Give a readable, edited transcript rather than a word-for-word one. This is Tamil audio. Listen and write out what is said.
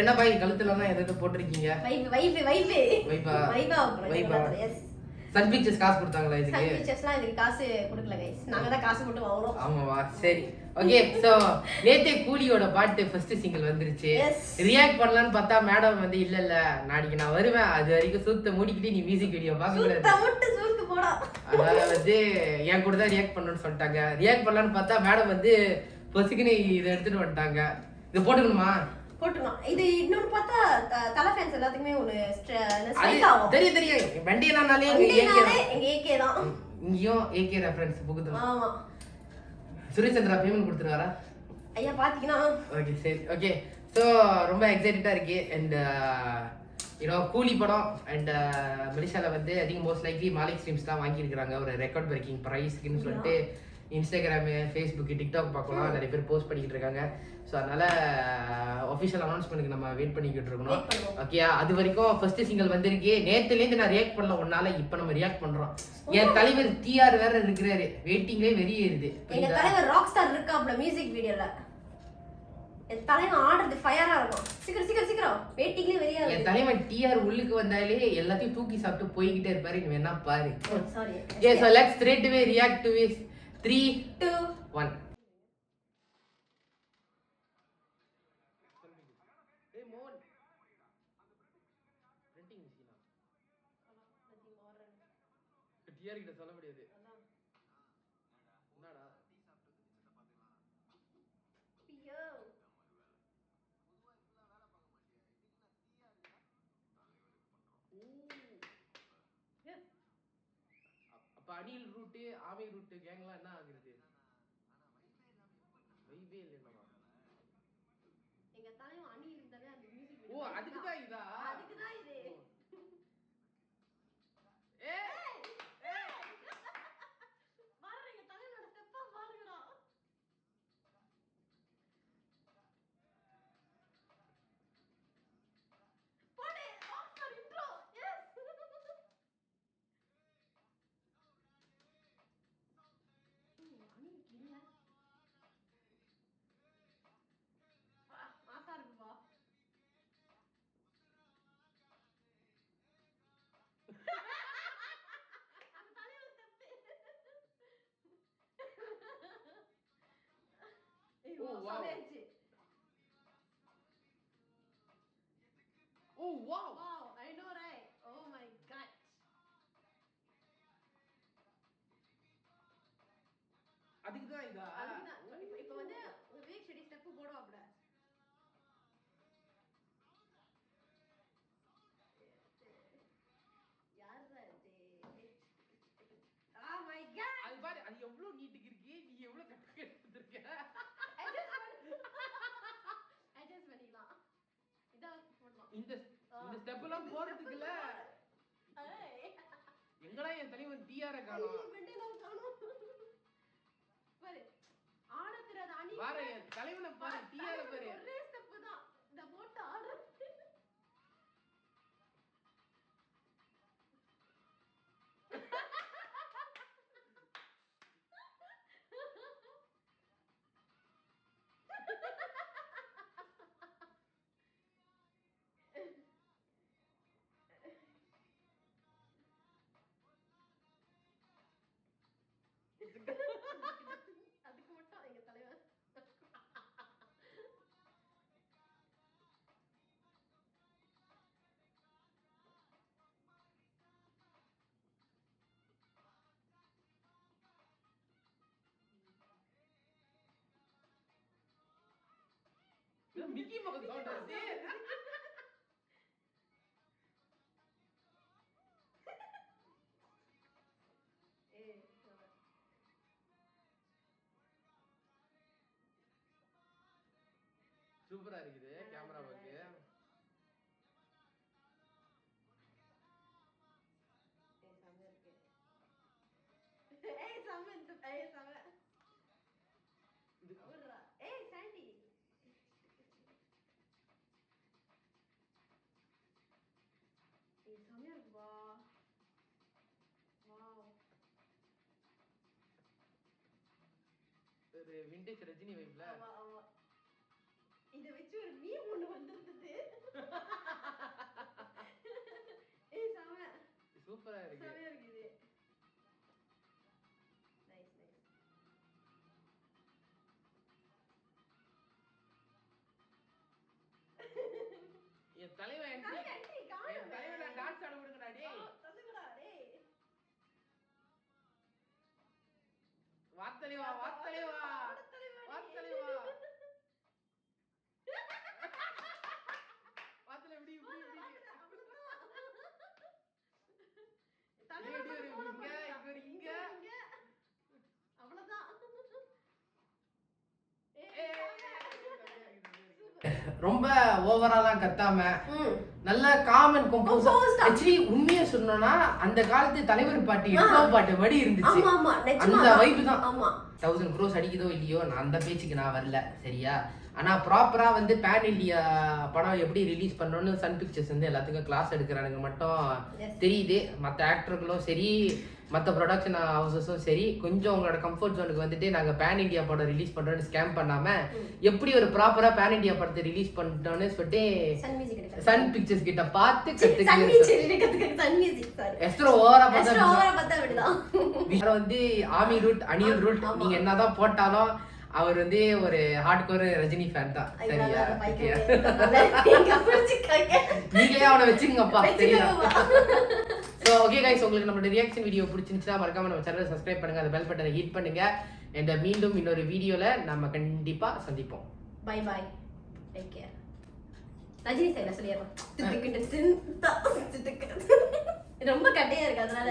என்ன பாய் கழுத்துலலாம் எதை போட்டிருக்கீங்க? சன் பிக்சர்ஸ் காசு கொடுத்தாங்களா இதுக்கு? சன் பிக்சர்ஸ்லாம் இதுக்கு காசு கொடுக்கல गाइस. நாங்க தான் காசு மட்டும் வாங்குறோம். ஆமாவா? சரி. ஓகே. சோ நேத்தே கூலியோட பாட்டு ஃபர்ஸ்ட் சிங்கிள் வந்துருச்சு. ரியாக்ட் பண்ணலாம்னு பார்த்தா மேடம் வந்து இல்ல நாளைக்கு நான் வருவேன். அது வரைக்கும் சூத்த மூடிக்கிட்டு நீ மியூசிக் வீடியோ பார்க்க கூடாது. சூத்த முட்டு சூக்கு போடா. அதனால வந்து என் கூட தான் ரியாக்ட் பண்ணனும்னு சொல்லிட்டாங்க. ரியாக்ட் பண்ணலாம்னு பார்த்தா மேடம் வந்து பொசுக்குன்னு இத எடுத்துட்டு வந்துட்டாங்க. இது போட்டுக்கணுமா? போட்டுறோம். இது இன்னொன்னு பார்த்தா தல ஃபேன்ஸ் எல்லாத்துக்குமே ஒரு ஸ்ட்ரைக் ஆகும். தெரியும். வண்டியனாலே எங்க ஏகே தான். இங்கேயும் ஏகே ரெஃபரன்ஸ் புகுது. ஆமா. சுரேஷந்திரா பேமெண்ட் கொடுத்துருவாரா? ஐயா பாத்தீங்கன்னா. ஓகே சரி. ஓகே. சோ ரொம்ப எக்ஸைட்டடா இருக்கு அண்ட் கூலி படம் அண்ட் மலேசியால வந்து I think most likely Malik streams தான் வாங்கியிருக்காங்க ஒரு ரெக்கார்ட் பிரேக்கிங் ப்ரைஸ்க்குன்னு சொல்லிட்டு இன்ஸ்டாகிராமு ஃபேஸ்புக்கு டிக்டாக் பார்க்கலாம் நிறைய பேர் போஸ்ட் பண்ணிக்கிட்டு இருக்காங்க. ஸோ அதனால ஒஃபிஷியல் அனௌன்ஸ்மெண்ட்டுக்கு நம்ம வெயிட் பண்ணிக்கிட்டு இருக்கணும். ஓகே அது வரைக்கும் ஃபர்ஸ்ட் சிங்கிள் வந்திருக்கு. நேற்றுலேருந்து நான் ரியாக்ட் பண்ணல ஒன்னால இப்போ நம்ம ரியாக்ட் பண்றோம். என் தலைவர் டிஆர் வேற இருக்கிறாரு வெயிட்டிங்லேயே வெளியேறுது. எங்க தலைவர் ராக் ஸ்டார் இருக்காப்ல மியூசிக் வீடியோல. என் தலைவன் ஆடுறது ஃபயரா இருக்கும். சீக்கிரம் வெயிட்டிங்லேயே வெளியே. என் தலைவன் டிஆர் உள்ளுக்கு வந்தாலே எல்லாத்தையும் தூக்கி சாப்பிட்டு போய்கிட்டே இருப்பாரு. நீ வேணா பாரு. Sorry. Okay so let's straight away react to it. 3 2 1. TR கிட்ட சொல்ல முடியாது. என்னடா ஐயோ அப்ப அணில் ரூட் ஆமை ரூட் கேங்லாம் என்ன ஆகுறது? வைபே இல்லையா? எங்க தலைவன் அணி இருந்தாலே அந்த மியூசிக் ஓ அதுக்கு தான் இதா? அதுக்கு தான் இது. Oh wow. Oh wow. Wow, I know right. Oh my god. அதுக்கு தான் இதா? இப்போ வந்து விவேக் ஷெட்டி ஸ்டெப் போடுவாப்ல. யாரா இது? Oh my god. அது பாரு அது எவ்வளவு நீட்டுக்கு இருக்கு. நீ எவ்வளவு கரெக்ட்டா எடுத்துர்க்க. அட்ஜஸ்ட் பண்ணிக்கலாம். இத போடலாம். இந்த ஸ்டெப் எல்லாம் போறதுக்கு இல்ல. எங்கடா என் தலைவன் டிஆர் காணோம். வெண்டேலாம் காணோம். பாரு. ஆட தெரியாத அணி. பாரு என் தலைவனை பாரு டிஆர் பாரு. ஒரே ஸ்டெப் தான். இந்த போட் ஆடுறது. அதுக்கு மட்டும் எங்க தலைவர் மிக்கி மவுஸ் சவுண்ட் வருது. சூப்பரா இருக்குது கேமரா ஒர்க். சாண்டி செமையா இருக்குப்பா. வாவ் ஒரு விண்டேஜ் ரஜினி வைப்ல. இத வச்சு ஒரு மீம் ஒன்னு வந்திருந்தது. தலைவன் entry. என் தலைவனை டான்ஸ் ஆட விடுங்கடா டேய். வா தலைவா வா தலைவா வா தலைவா. வாத்துல இப்படி இப்படி இப்படி. இங்க அவ்வளவுதான். ரொம்ப ஓவராலாம் கத்தாம நல்ல காமன் கம்போஸ். ஆக்சுவலி உண்மையா சொல்லணும்னா அந்த காலத்து தலைவர் பாட்டு இன்ட்ரோ பாட்டு வடி இருந்துச்சு. அந்த வைப் தான். 1000 crores அடிக்குதோ இல்லையோ நான் அந்த பேச்சுக்கு நான் வரல சரியா. ஆனா ப்ராப்பரா வந்து பேன் இண்டியா படம் எப்படி ரிலீஸ் பண்ணணும்னு சன் பிக்சர்ஸ் வந்து எல்லாத்துக்கும் கிளாஸ் எடுக்கிறானுங்க மட்டும் தெரியுது. மற்ற ஆக்டர்களும் சரி மற்ற ப்ரொடக்ஷன் ஹவுசஸும் சரி கொஞ்சம் உங்களோட கம்ஃபர்ட் ஜோனுக்கு வந்துட்டு நாங்கள் பேன் இண்டியா படம் ரிலீஸ் பண்ணுறோன்னு ஸ்கேம் பண்ணாமல் எப்படி ஒரு ப்ராப்பராக பேன் இண்டியா படத்தை ரிலீஸ் பண்ணிட்டோன்னு சொல்லிட்டு சன் பிக்சர்ஸ் கிட்ட பார்த்து எக்ஸ்ட்ரா ஓவரா பார்த்தா வந்து ஆமி ரூட் அனியல் ரூட் நீங்க என்னதான் போட்டாலும் அவர் வந்து ஒரு ஹார்ட் கோர் ரஜினி ஃபேன் தான் சரியா. நீங்களே அவனை வச்சுங்கப்பா சரியா. ஸோ ஓகே கைஸ், உங்களுக்கு நம்மளோட ரியாக்ஷன் வீடியோ பிடிச்சிருந்துச்சுன்னா மறக்காம நம்ம சேனலை சப்ஸ்கிரைப் பண்ணுங்க, அந்த பெல் பட்டனை ஹிட் பண்ணுங்க. அண்ட் மீண்டும் இன்னொரு வீடியோல நம்ம கண்டிப்பா சந்திப்போம். Bye bye, take care. Rajini சைடுல சொல்லிடுறோம். ரொம்ப கட்டையா இருக்கு அதனால